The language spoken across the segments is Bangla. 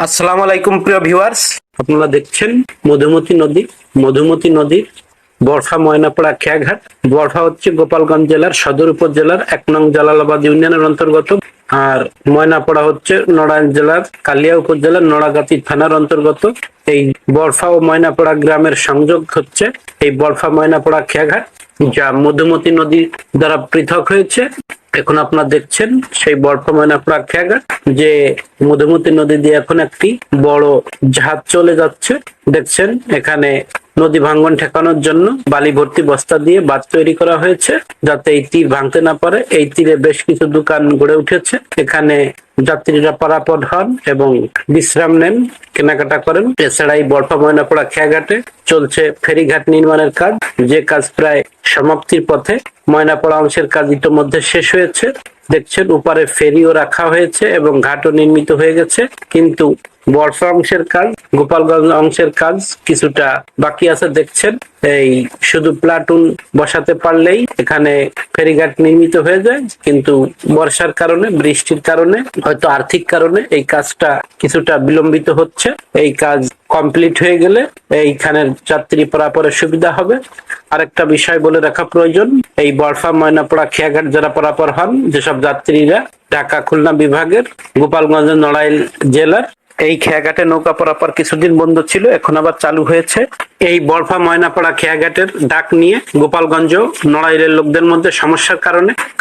আসসালামু আলাইকুম প্রিয় ভিউয়ার্স, আপনারা দেখছেন মধুমতি নদী। মধুমতি নদীর বরফা ময়নাপাড়া খেয়াঘাট। বরফা হচ্ছে গোপালগঞ্জ জেলার সদর উপজেলার ১ নং জালালাবাদ ইউনিয়নের অন্তর্গত, আর ময়নাপাড়া হচ্ছে নড়াইল জেলার কালিয়া উপজেলার নড়াগাতি থানার অন্তর্গত। এই বরফা ও ময়নাপাড়া গ্রামের সংযোগ হচ্ছে এই বরফা ময়নাপাড়া খেয়াঘাট, যা মধুমতি নদী দ্বারা পৃথক হয়েছে। এখন আপনারা দেখছেন সেই বরফা ময়নাপাড়া খেয়াঘাট, যে মধুমতি নদী দিয়ে এখন একটি বড় জাহাজ চলে যাচ্ছে। দেখছেন এখানে নদী ভাঙ্গন ঠেকানোর জন্য বালি ভর্তি বস্তা দিয়ে বাঁধ তৈরি করা হয়েছে, যাতে এই তীর ভাঙতে না পারে। এই তীরে বেশ কিছু দোকান গড়ে উঠেছে। এখানে যাত্রীরা পারাপার হন এবং বিশ্রাম নেন, কেনাকাটা করেন। এছাড়া এই বরফা ময়নাপাড়া খেয়াঘাটে চলছে ফেরিঘাট নির্মাণের কাজ, যে কাজ প্রায় সমাপ্তির পথে। ময়নাপাড়া অংশের কাজ ইতোমধ্যে শেষ হয়েছে। দেখছেন উপরে ফেরিও রাখা হয়েছে এবং ঘাটও নির্মিত হয়ে গেছে, কিন্তু বর্ষা অংশের কাজ, গোপালগঞ্জ অংশের কাজ কিছুটা বাকি আছে। দেখছেন এই শুধু প্লাটুন বসাতে পারলেই এখানে ফেরিঘাট নির্মিত হয়ে যায়, কিন্তু বর্ষার কারণে, বৃষ্টির কারণে, হয়তো আর্থিক কারণে এই কাজটা কিছুটা বিলম্বিত হচ্ছে। এই কাজ কমপ্লিট হয়ে গেলে এইখানের যাত্রী পারাপারের সুবিধা হবে। আরেকটা বিষয় বলে রাখা প্রয়োজন, এই বরফা ময়নাপাড়া খেয়াঘাট যারা পারাপার হন, যেসব যাত্রীরা ঢাকা খুলনা বিভাগের, গোপালগঞ্জ নড়াইল জেলার, এই খেয়াঘাটে নৌকা পারাপার কিছুদিন বন্ধ ছিল, এখন আবার চালু হয়েছে। এই বরফা ময়নাপাড়া খেয়াঘাটের ডাক নিয়ে গোপালগঞ্জ নড়াইলের লোকদের মধ্যে সমস্যার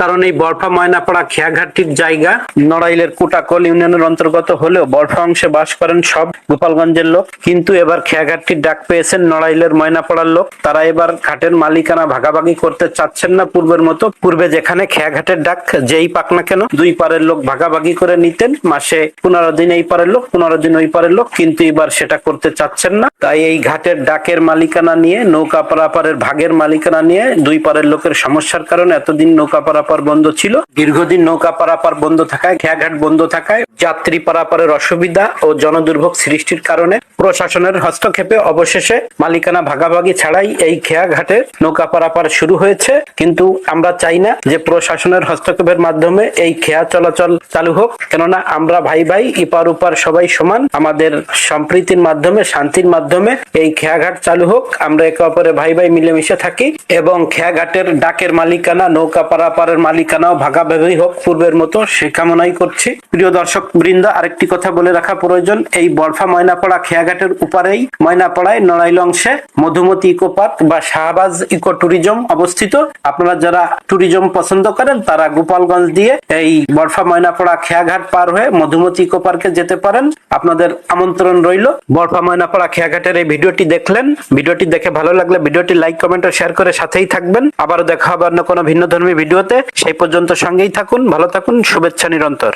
কারণ এই বরফা ময়নাপাড়া খেয়াঘাটটির জায়গা নড়াইলের কোটাকল ইউনিয়নের অন্তর্গত হলেও বরফা অংশে বাস করেন সব গোপালগঞ্জের লোক। কিন্তু এবার খেয়াঘাটটির ডাক পেয়েছেন নড়াইলের ময়নাপাড়ার লোক। তারা এবার ঘাটের মালিকানা ভাগাভাগি করতে চাচ্ছেন না পূর্বের মতো। পূর্বে যেখানে খেয়াঘাটের ডাক যেই পাক না কেন দুই পারের লোক ভাগাভাগি করে নিতেন, মাসে 15 দিন এই পারের লোক, 15 দিন ওই পারের লোক, কিন্তু এবার সেটা করতে চাচ্ছেন না। তাই এই ঘাটের ডাকের মালিকানা নিয়ে, নৌকা পারাপারের ভাগের মালিকানা নিয়ে দুই পারের লোকের সমস্যার কারণে এতদিন নৌকা পারাপার বন্ধ ছিল। দীর্ঘদিন নৌকা পারাপার বন্ধ থাকায়, খেয়াঘাট বন্ধ থাকায় যাত্রী পারাপারের অসুবিধা ও জনদুর্ভোগ সৃষ্টির কারণে প্রশাসনের হস্তক্ষেপে অবশেষে মালিকানা ভাগাভাগি ছাড়াই এই খেয়াঘাটে নৌকা পারাপার শুরু হয়েছে। কিন্তু আমরা চাই না যে প্রশাসনের হস্তক্ষেপের মাধ্যমে এই খেয়া চলাচল চালু হোক, কেননা আমরা ভাই ভাই, ইপার উপার সবাই সমান। আমাদের সম্প্রীতির মাধ্যমে, শান্তির মাধ্যমে এই খেয়াঘাট চালু হোক। আমরা একে অপরে ভাই ভাই মিলেমিশে থাকি এবং খেয়াঘাটের ডাকের মালিকানা, নৌকা পারাপারের মালিকানাও ভাগাভাগি হোক পূর্বের মতো, সে কামনাই করছি। প্রিয় দর্শক বৃন্দ, আরেকটি কথা বলে রাখা প্রয়োজন, এই বরফা ময়নাপাড়া খেয়াঘাটের উপারেই ময়নাপাড়ায় নড়াইল অংশে মধুমতি ইকো পার্ক বা শাহবাজ ইকো ট্যুরিজম অবস্থিত। আপনারা যারা ট্যুরিজম পছন্দ করেন তারা গোপালগঞ্জ দিয়ে এই বরফা ময়নাপাড়া খেয়াঘাট পার হয়ে মধুমতি ইকো পার্কে যেতে পারেন। আপনাদের আমন্ত্রণ রইল। বরফা ময়নাপাড়া খেয়াঘাটের এই ভিডিওটি দেখলেন, ভিডিওটি দেখে ভালো লাগলে ভিডিওটি লাইক, কমেন্ট ও শেয়ার করে সাথেই থাকবেন। আবারও দেখা হবে অন্য কোনো ভিন্ন ধর্মী ভিডিওতে। সেই পর্যন্ত সঙ্গেই থাকুন, ভালো থাকুন, শুভেচ্ছা নিরন্তর।